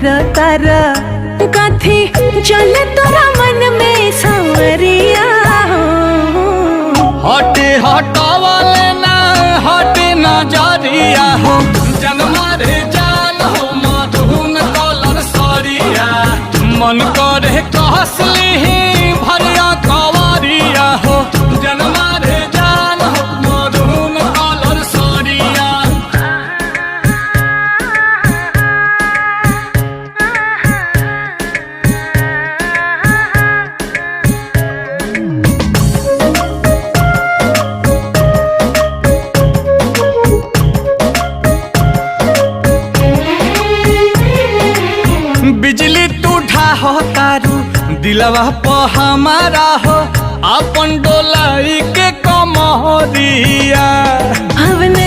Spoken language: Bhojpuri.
मारो तारा कथी चल तोरा मन में सांवरिया हटे हटावाले ना हटे नजरिया हो जनमा रे जान हो मधुन कलर सरिया मन करे कहसली भरिया कवरिया हो जनमा रे जान हो मधुन कलर सरिया। बिजली तू ढाहो तारू दिलवा प हमारा हो अपन डोलाई के कमरिया भवन